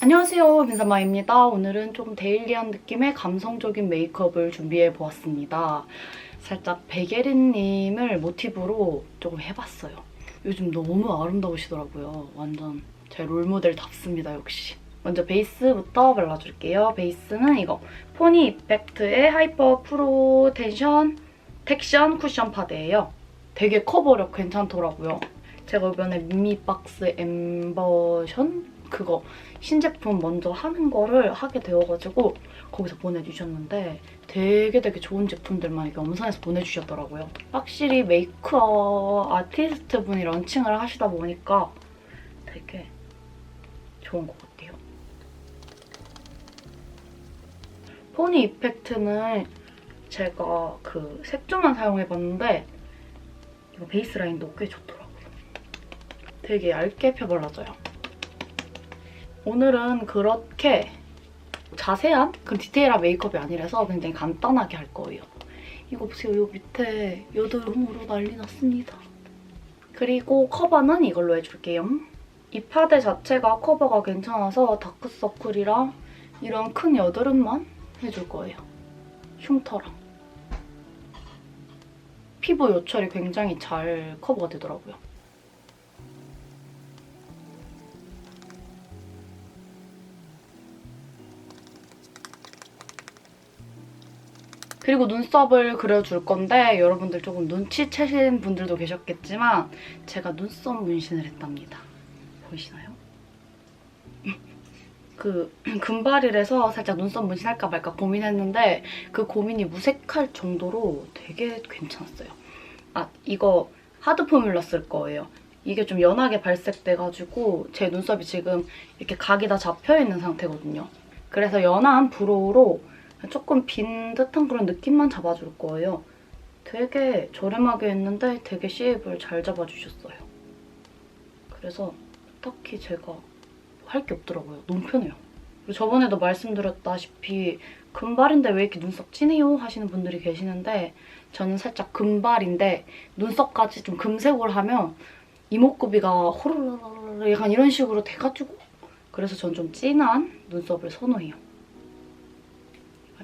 안녕하세요, 민서마입니다. 오늘은 조금 데일리한 느낌의 감성적인 메이크업을 준비해보았습니다. 살짝 백예린님을 모티브로 조금 해봤어요. 요즘 너무 아름다우시더라고요. 완전 제 롤모델답습니다, 역시. 먼저 베이스부터 발라줄게요. 베이스는 이거 포니 이펙트의 하이퍼 프로 텐션 텍션 쿠션 파데예요. 되게 커버력 괜찮더라고요. 제가 이번에 미미박스 엠버션 그거 신제품 먼저 하는 거를 하게 되어가지고 거기서 보내주셨는데 되게 좋은 제품들만 이렇게 엄선해서 보내주셨더라고요. 확실히 메이크업 아티스트 분이 런칭을 하시다 보니까 되게 좋은 것 같아요. 포니 이펙트는 제가 그 색조만 사용해봤는데 이거 베이스 라인도 꽤 좋더라고요. 되게 얇게 펴발라져요. 오늘은 그렇게 자세한 그런 디테일한 메이크업이 아니라서 굉장히 간단하게 할 거예요. 이거 보세요. 이 밑에 여드름으로 난리 났습니다. 그리고 커버는 이걸로 해줄게요. 이 파데 자체가 커버가 괜찮아서 다크서클이랑 이런 큰 여드름만 해줄 거예요. 흉터랑. 피부 요철이 굉장히 잘 커버가 되더라고요. 그리고 눈썹을 그려줄 건데 여러분들 조금 눈치채신 분들도 계셨겠지만 제가 눈썹 문신을 했답니다. 보이시나요? 그 금발이라서 살짝 눈썹 문신할까 말까 고민했는데 그 고민이 무색할 정도로 되게 괜찮았어요. 아, 이거 하드 포뮬러 쓸 거예요. 이게 좀 연하게 발색돼가지고 제 눈썹이 지금 이렇게 각이 다 잡혀있는 상태거든요. 그래서 연한 브로우로 조금 빈 듯한 그런 느낌만 잡아줄 거예요. 되게 저렴하게 했는데 되게 쉐입을 잘 잡아주셨어요. 그래서 딱히 제가 할 게 없더라고요. 너무 편해요. 그리고 저번에도 말씀드렸다시피 금발인데 왜 이렇게 눈썹 진해요? 하시는 분들이 계시는데 저는 살짝 금발인데 눈썹까지 좀 금색으로 하면 이목구비가 호로로로 약간 이런 식으로 돼가지고 그래서 전 좀 진한 눈썹을 선호해요.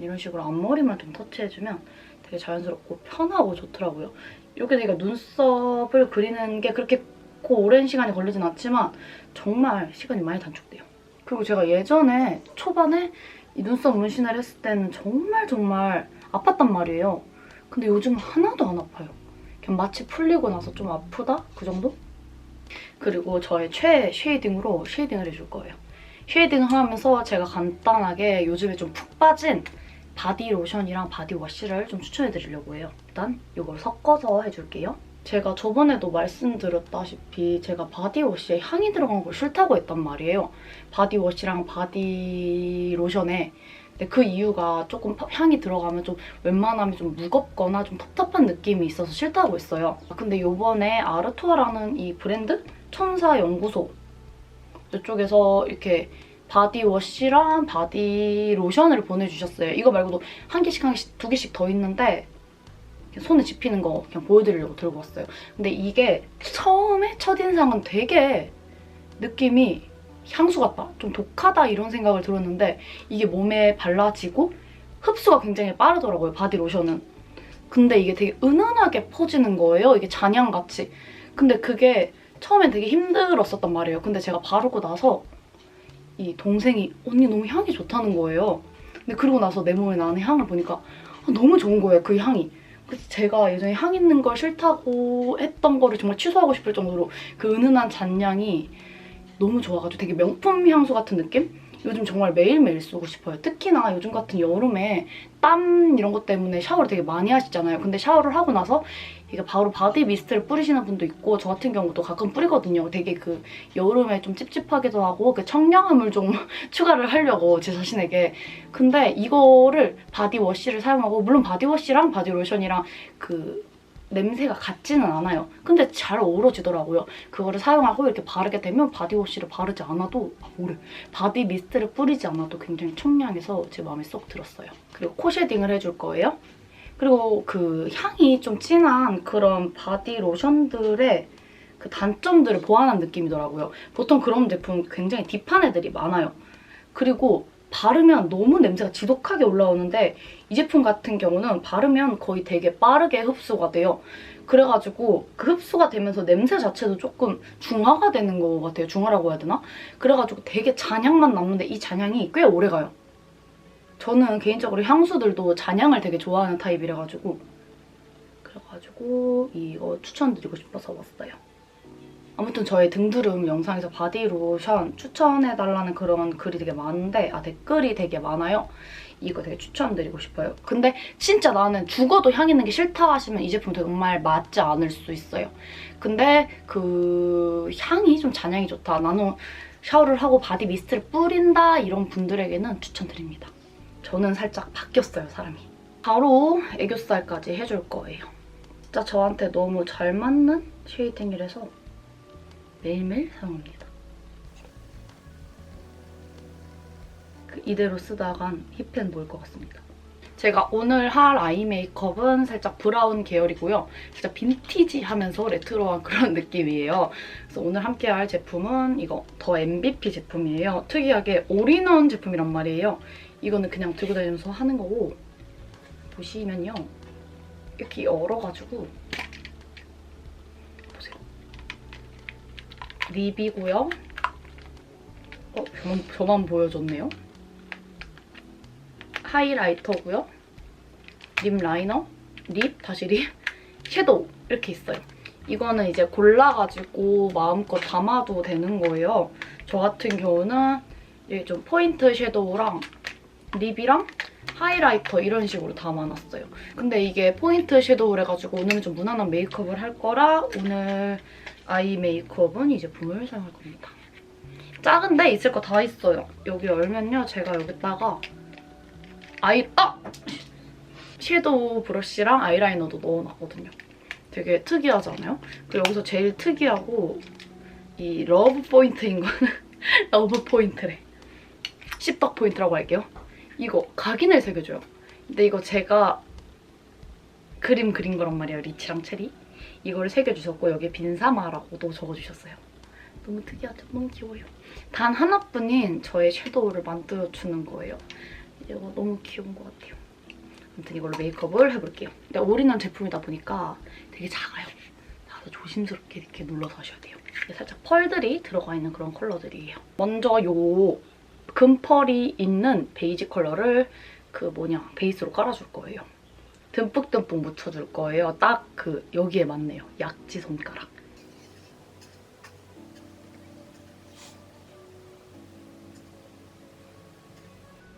이런 식으로 앞머리만 좀 터치해주면 되게 자연스럽고 편하고 좋더라고요. 이렇게 되게 눈썹을 그리는 게 그렇게 오랜 시간이 걸리진 않지만 정말 시간이 많이 단축돼요. 그리고 제가 예전에 초반에 이 눈썹 문신을 했을 때는 정말 아팠단 말이에요. 근데 요즘 하나도 안 아파요. 그냥 마치 풀리고 나서 좀 아프다? 그 정도? 그리고 저의 최애 쉐이딩으로 쉐이딩을 해줄 거예요. 쉐이딩을 하면서 제가 간단하게 요즘에 좀 푹 빠진 바디 로션이랑 바디워시를 좀 추천해드리려고 해요. 일단 이걸 섞어서 해줄게요. 제가 저번에도 말씀드렸다시피 제가 바디워시에 향이 들어간 걸 싫다고 했단 말이에요. 바디워시랑 바디로션에. 근데 그 이유가 조금 향이 들어가면 좀 웬만하면 좀 무겁거나 좀 텁텁한 느낌이 있어서 싫다고 했어요. 근데 이번에 아르투아라는 이 브랜드? 천사연구소 이쪽에서 이렇게 바디워시랑 바디로션을 보내주셨어요. 이거 말고도 한 개씩 두 개씩 더 있는데 손에 집히는 거 그냥 보여드리려고 들고 왔어요. 근데 이게 처음에 첫인상은 되게 느낌이 향수 같다, 좀 독하다 이런 생각을 들었는데 이게 몸에 발라지고 흡수가 굉장히 빠르더라고요, 바디로션은. 근데 이게 되게 은은하게 퍼지는 거예요, 이게 잔향같이. 근데 그게 처음엔 되게 힘들었었단 말이에요. 근데 제가 바르고 나서 이 동생이 언니 너무 향이 좋다는 거예요. 근데 그러고 나서 내 몸에 나는 향을 보니까 너무 좋은 거예요, 그 향이. 그래서 제가 예전에 향 있는 걸 싫다고 했던 거를 정말 취소하고 싶을 정도로 그 은은한 잔향이 너무 좋아가지고 되게 명품 향수 같은 느낌? 요즘 정말 매일매일 쓰고 싶어요. 특히나 요즘 같은 여름에 땀 이런 것 때문에 샤워를 되게 많이 하시잖아요. 근데 샤워를 하고 나서 이게 바로 바디 미스트를 뿌리시는 분도 있고 저 같은 경우도 가끔 뿌리거든요. 되게 그 여름에 좀 찝찝하기도 하고 그 청량함을 좀 추가를 하려고 제 자신에게. 근데 이거를 바디워시를 사용하고 물론 바디워시랑 바디로션이랑 그 냄새가 같지는 않아요. 근데 잘 어우러지더라고요. 그거를 사용하고 이렇게 바르게 되면 바디워시를 바르지 않아도 바디 미스트를 뿌리지 않아도 굉장히 청량해서 제 마음에 쏙 들었어요. 그리고 코 쉐딩을 해줄 거예요. 그리고 그 향이 좀 진한 그런 바디 로션들의 그 단점들을 보완한 느낌이더라고요. 보통 그런 제품 굉장히 딥한 애들이 많아요. 그리고 바르면 너무 냄새가 지독하게 올라오는데 이 제품 같은 경우는 바르면 거의 되게 빠르게 흡수가 돼요. 그래가지고 그 흡수가 되면서 냄새 자체도 조금 중화가 되는 것 같아요. 중화라고 해야 되나? 그래가지고 되게 잔향만 남는데 이 잔향이 꽤 오래가요. 저는 개인적으로 향수들도 잔향을 되게 좋아하는 타입이라가지고 그래가지고 이거 추천드리고 싶어서 왔어요. 아무튼 저의 등두름 영상에서 바디로션 추천해달라는 그런 글이 되게 많은데 댓글이 되게 많아요. 이거 되게 추천드리고 싶어요. 근데 진짜 나는 죽어도 향 있는 게 싫다 하시면 이 제품 정말 맞지 않을 수 있어요. 근데 그 향이 좀 잔향이 좋다. 나는 샤워를 하고 바디 미스트를 뿌린다 이런 분들에게는 추천드립니다. 저는 살짝 바뀌었어요, 사람이. 바로 애교살까지 해줄 거예요. 진짜 저한테 너무 잘 맞는 쉐이딩이라서 매일매일 사용합니다. 이대로 쓰다간 힙팬 보일 것 같습니다. 제가 오늘 할 아이 메이크업은 살짝 브라운 계열이고요. 살짝 빈티지하면서 레트로한 그런 느낌이에요. 그래서 오늘 함께 할 제품은 이거 더 MVP 제품이에요. 특이하게 올인원 제품이란 말이에요. 이거는 그냥 들고 다니면서 하는 거고 보시면요. 이렇게 열어가지고 보세요. 립이고요. 저만 보여줬네요. 하이라이터고요. 립 라이너, 립, 다시 립, 섀도우 이렇게 있어요. 이거는 이제 골라가지고 마음껏 담아도 되는 거예요. 저 같은 경우는 이게 좀 포인트 섀도우랑 립이랑 하이라이터 이런 식으로 담아놨어요. 근데 이게 포인트 섀도우를 해가지고 오늘은 좀 무난한 메이크업을 할 거라 오늘 아이 메이크업은 이 제품을 사용할 겁니다. 작은데 있을 거 다 있어요. 여기 열면요. 제가 여기다가 섀도우 브러쉬랑 아이라이너도 넣어놨거든요. 되게 특이하지 않아요? 그리고 여기서 제일 특이하고 이 러브 포인트인 거는 러브 포인트래. 씹덕 포인트라고 할게요. 이거 각인을 새겨줘요. 근데 이거 제가 그림 그린 거란 말이에요. 리치랑 체리. 이거를 새겨주셨고 여기에 빈사마라고도 적어주셨어요. 너무 특이하죠? 너무 귀여워요. 단 하나뿐인 저의 섀도우를 만들어주는 거예요. 이거 너무 귀여운 것 같아요. 아무튼 이걸로 메이크업을 해볼게요. 근데 올인원 제품이다 보니까 되게 작아요. 그래서 조심스럽게 이렇게 눌러서 하셔야 돼요. 살짝 펄들이 들어가 있는 그런 컬러들이에요. 먼저 요 금펄이 있는 베이지 컬러를 베이스로 깔아줄 거예요. 듬뿍듬뿍 묻혀줄 거예요. 딱 여기에 맞네요. 약지 손가락.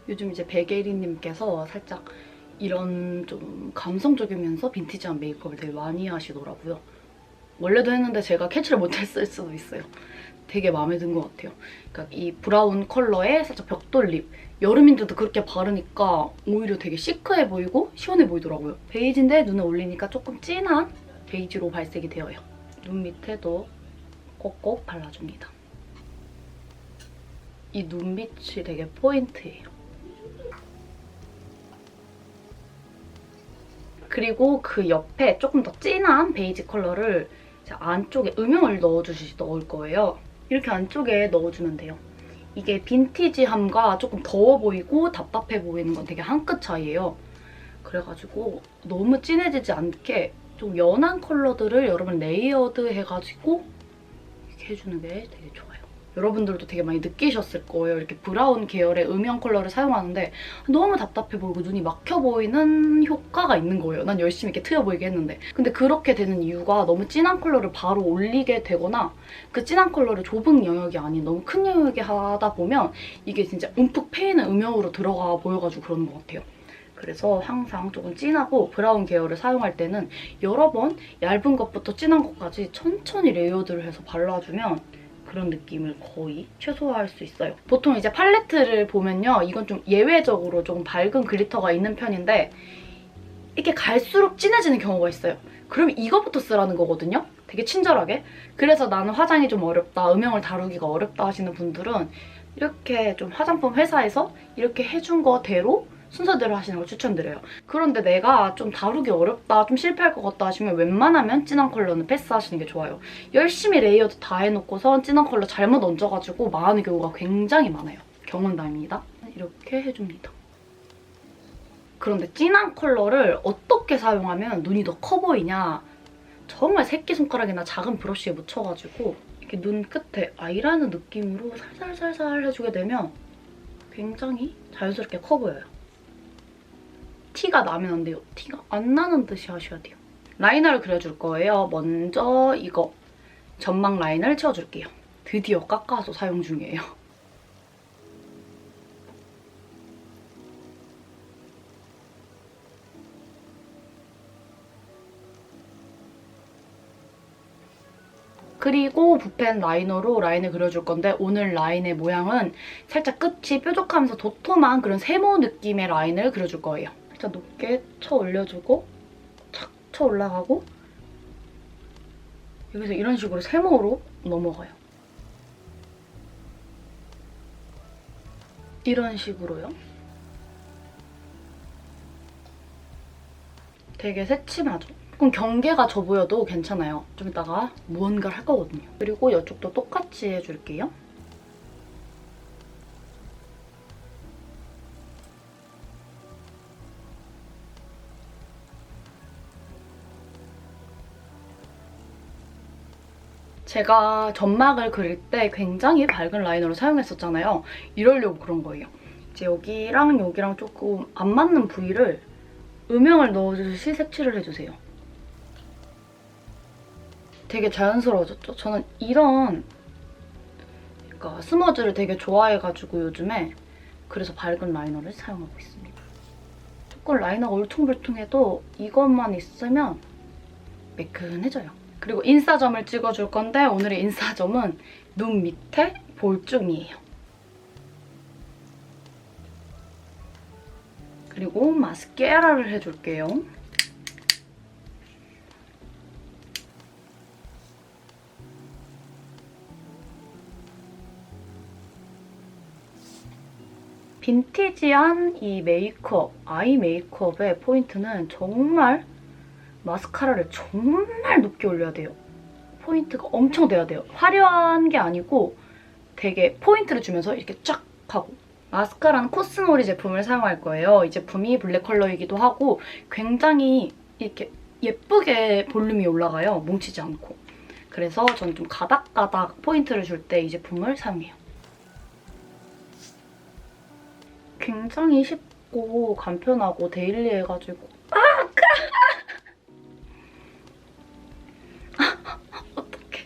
요즘 이제 백예리님께서 살짝 이런 좀 감성적이면서 빈티지한 메이크업을 되게 많이 하시더라고요. 원래도 했는데 제가 캐치를 못했을 수도 있어요. 되게 마음에 든 것 같아요. 그러니까 이 브라운 컬러의 살짝 벽돌 립. 여름인데도 그렇게 바르니까 오히려 되게 시크해 보이고 시원해 보이더라고요. 베이지인데 눈에 올리니까 조금 진한 베이지로 발색이 되어요. 눈 밑에도 꼭꼭 발라줍니다. 이 눈빛이 되게 포인트예요. 그리고 그 옆에 조금 더 진한 베이지 컬러를 안쪽에 음영을 넣을 거예요. 이렇게 안쪽에 넣어주면 돼요. 이게 빈티지함과 조금 더워 보이고 답답해 보이는 건 되게 한 끗 차이예요. 그래가지고 너무 진해지지 않게 좀 연한 컬러들을 여러분 레이어드 해가지고 이렇게 해주는 게 되게 좋아요. 여러분들도 되게 많이 느끼셨을 거예요. 이렇게 브라운 계열의 음영 컬러를 사용하는데 너무 답답해 보이고 눈이 막혀 보이는 효과가 있는 거예요. 난 열심히 이렇게 트여 보이게 했는데. 근데 그렇게 되는 이유가 너무 진한 컬러를 바로 올리게 되거나 그 진한 컬러를 좁은 영역이 아닌 너무 큰 영역에 하다 보면 이게 진짜 움푹 패이는 음영으로 들어가 보여가지고 그러는 것 같아요. 그래서 항상 조금 진하고 브라운 계열을 사용할 때는 여러 번 얇은 것부터 진한 것까지 천천히 레이어드를 해서 발라주면 그런 느낌을 거의 최소화할 수 있어요. 보통 이제 팔레트를 보면요. 이건 좀 예외적으로 조금 밝은 글리터가 있는 편인데 이렇게 갈수록 진해지는 경우가 있어요. 그럼 이거부터 쓰라는 거거든요. 되게 친절하게. 그래서 나는 화장이 좀 어렵다, 음영을 다루기가 어렵다 하시는 분들은 이렇게 좀 화장품 회사에서 이렇게 해준 거대로 순서대로 하시는 걸 추천드려요. 그런데 내가 좀 다루기 어렵다, 좀 실패할 것 같다 하시면 웬만하면 진한 컬러는 패스하시는 게 좋아요. 열심히 레이어드 다 해놓고선 진한 컬러 잘못 얹어가지고 망하는 경우가 굉장히 많아요. 경험담입니다. 이렇게 해줍니다. 그런데 진한 컬러를 어떻게 사용하면 눈이 더 커 보이냐? 정말 새끼손가락이나 작은 브러쉬에 묻혀가지고 이렇게 눈 끝에 아이라이너 느낌으로 살살살살 해주게 되면 굉장히 자연스럽게 커 보여요. 티가 나면 안 돼요. 티가 안 나는 듯이 하셔야 돼요. 라이너를 그려줄 거예요. 먼저 이거 점막 라인을 채워줄게요. 드디어 깎아서 사용 중이에요. 그리고 붓펜 라이너로 라인을 그려줄 건데 오늘 라인의 모양은 살짝 끝이 뾰족하면서 도톰한 그런 세모 느낌의 라인을 그려줄 거예요. 살짝 높게 쳐 올려주고 착 쳐 올라가고 여기서 이런 식으로 세모로 넘어가요. 이런 식으로요. 되게 새침하죠? 조금 경계가 져 보여도 괜찮아요. 좀 이따가 무언가를 할 거거든요. 그리고 이쪽도 똑같이 해줄게요. 제가 점막을 그릴 때 굉장히 밝은 라이너를 사용했었잖아요. 이러려고 그런 거예요. 이제 여기랑 여기랑 조금 안 맞는 부위를 음영을 넣어주듯이 색칠을 해주세요. 되게 자연스러워졌죠? 저는 이런 그러니까 스머즈를 되게 좋아해가지고 요즘에 그래서 밝은 라이너를 사용하고 있습니다. 조금 라이너가 울퉁불퉁해도 이것만 있으면 매끈해져요. 그리고 인싸점을 찍어줄 건데 오늘의 인싸점은 눈 밑에 볼중이에요. 그리고 마스카라를 해줄게요. 빈티지한 이 메이크업, 아이 메이크업의 포인트는 정말 마스카라를 정말 높게 올려야 돼요. 포인트가 엄청 돼야 돼요. 화려한 게 아니고 되게 포인트를 주면서 이렇게 쫙 하고. 마스카라는 코스모리 제품을 사용할 거예요. 이 제품이 블랙 컬러이기도 하고 굉장히 이렇게 예쁘게 볼륨이 올라가요. 뭉치지 않고. 그래서 전 좀 가닥가닥 포인트를 줄 때 이 제품을 사용해요. 굉장히 쉽고 간편하고 데일리해가지고 어떡해.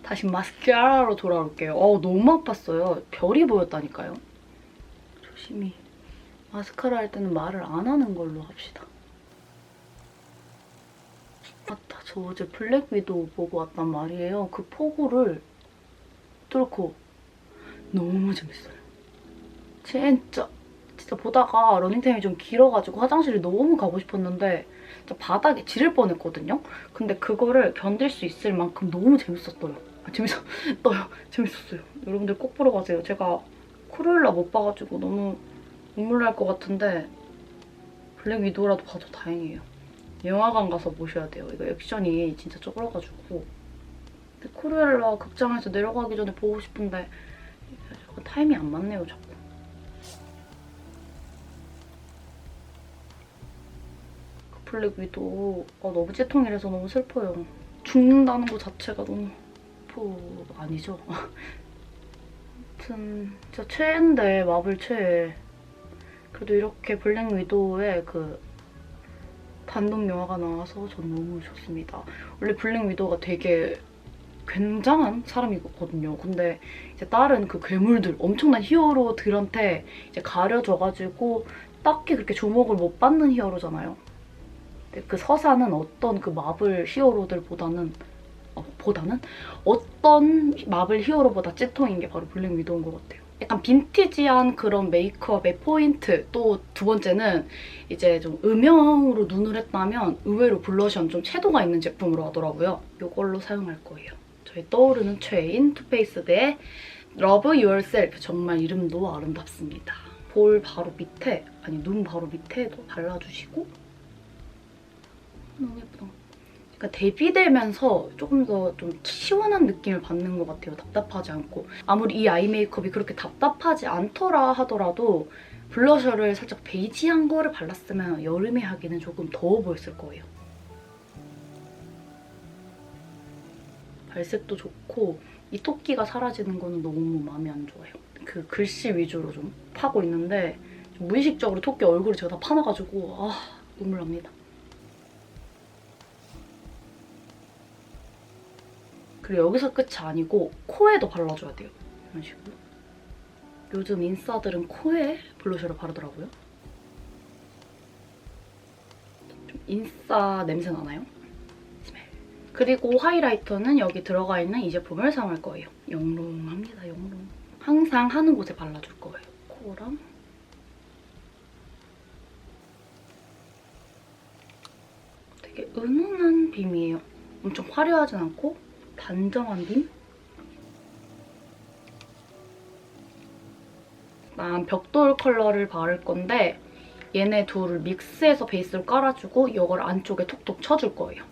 다시 마스카라로 돌아올게요. 너무 아팠어요. 별이 보였다니까요. 조심히. 마스카라 할 때는 말을 안 하는 걸로 합시다. 맞다. 저 어제 블랙 위도우 보고 왔단 말이에요. 그 포구를 뚫고 너무 재밌어요. 진짜 보다가 러닝타임이 좀 길어가지고 화장실이 너무 가고 싶었는데 진짜 바닥에 지를 뻔했거든요. 근데 그거를 견딜 수 있을 만큼 너무 재밌었어요. 재밌었어요. 여러분들 꼭 보러 가세요. 제가 크루엘라 못 봐가지고 너무 눈물 날 것 같은데 블랙 위도우라도 봐도 다행이에요. 영화관 가서 보셔야 돼요. 이거 액션이 진짜 쩔어가지고. 근데 크루엘라 극장에서 내려가기 전에 보고 싶은데 타임이 안 맞네요, 자꾸. 블랙 위도우 너무 찌통이라서 너무 슬퍼요. 죽는다는 거 자체가 너무 아니죠? 아무튼 진짜 최애인데 마블 최애. 그래도 이렇게 블랙 위도우의 그 단독 영화가 나와서 전 너무 좋습니다. 원래 블랙 위도우가 되게 굉장한 사람이거든요. 근데 이제 다른 그 괴물들, 엄청난 히어로들한테 이제 가려져가지고 딱히 그렇게 주목을 못 받는 히어로잖아요. 근데 그 서사는 어떤 그 마블 히어로들보다는 어떤 마블 히어로보다 찌통인 게 바로 블랙 위도우인 것 같아요. 약간 빈티지한 그런 메이크업의 포인트. 또 두 번째는 이제 좀 음영으로 눈을 했다면 의외로 블러셔는 좀 채도가 있는 제품으로 하더라고요. 이걸로 사용할 거예요. 저희 떠오르는 최애인 투페이스드의 Love Yourself. 정말 이름도 아름답습니다. 볼 바로 밑에, 눈 바로 밑에도 발라주시고 너무 예쁘다. 그러니까 대비되면서 조금 더 좀 시원한 느낌을 받는 것 같아요. 답답하지 않고. 아무리 이 아이 메이크업이 그렇게 답답하지 않더라 하더라도 블러셔를 살짝 베이지한 거를 발랐으면 여름에 하기는 조금 더워 보였을 거예요. 발색도 좋고 이 토끼가 사라지는 거는 너무 마음에 안 좋아요. 그 글씨 위주로 좀 파고 있는데 좀 무의식적으로 토끼 얼굴을 제가 다 파놔가지고 눈물 납니다. 그리고 여기서 끝이 아니고 코에도 발라줘야 돼요. 이런 식으로. 요즘 인싸들은 코에 블러셔를 바르더라고요. 좀 인싸 냄새 나나요? 그리고 하이라이터는 여기 들어가 있는 이 제품을 사용할 거예요. 영롱합니다, 영롱. 항상 하는 곳에 발라줄 거예요. 코랑 되게 은은한 빔이에요. 엄청 화려하진 않고 단정한 빔? 난 벽돌 컬러를 바를 건데 얘네 둘을 믹스해서 베이스를 깔아주고 이걸 안쪽에 톡톡 쳐줄 거예요.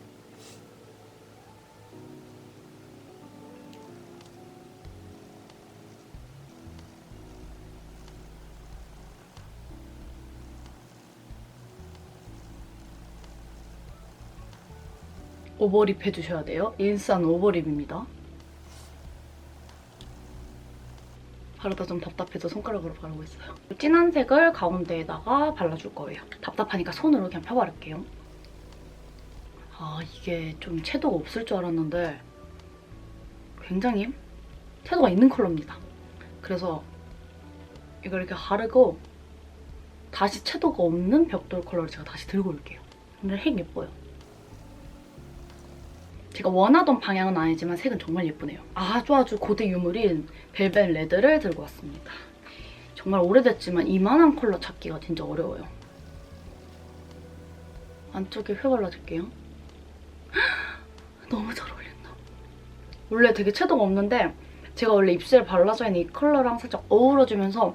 오버립 해주셔야 돼요. 인스타는 오버립입니다. 바르다 좀 답답해서 손가락으로 바르고 있어요. 진한 색을 가운데에다가 발라줄 거예요. 답답하니까 손으로 그냥 펴바를게요. 이게 좀 채도가 없을 줄 알았는데 굉장히 채도가 있는 컬러입니다. 그래서 이걸 이렇게 가르고 다시 채도가 없는 벽돌 컬러를 제가 다시 들고 올게요. 근데 색 예뻐요. 제가 원하던 방향은 아니지만 색은 정말 예쁘네요. 아주 고대 유물인 벨벳 레드를 들고 왔습니다. 정말 오래됐지만 이만한 컬러 찾기가 진짜 어려워요. 안쪽에 회 발라줄게요. 너무 잘 어울린다. 원래 되게 채도가 없는데 제가 원래 입술에 발라져 있는 이 컬러랑 살짝 어우러지면서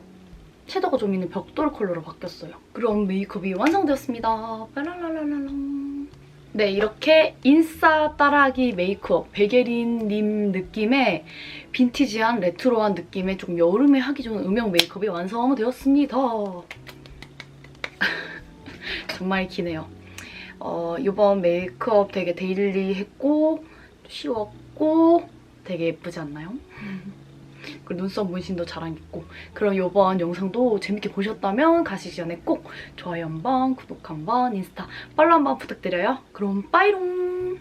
채도가 좀 있는 벽돌 컬러로 바뀌었어요. 그럼 메이크업이 완성되었습니다. 빠랄랄랄랄랑. 네, 이렇게 인싸 따라하기 메이크업, 베게린님 느낌의 빈티지한 레트로한 느낌의 조금 여름에 하기 좋은 음영 메이크업이 완성되었습니다. 정말 기네요. 이번 메이크업 되게 데일리했고 쉬웠고 되게 예쁘지 않나요? 그리고 눈썹 문신도 자랑했고. 그럼 이번 영상도 재밌게 보셨다면 가시기 전에 꼭 좋아요 한번, 구독 한번, 인스타 팔로우 한번 부탁드려요. 그럼 빠이롱!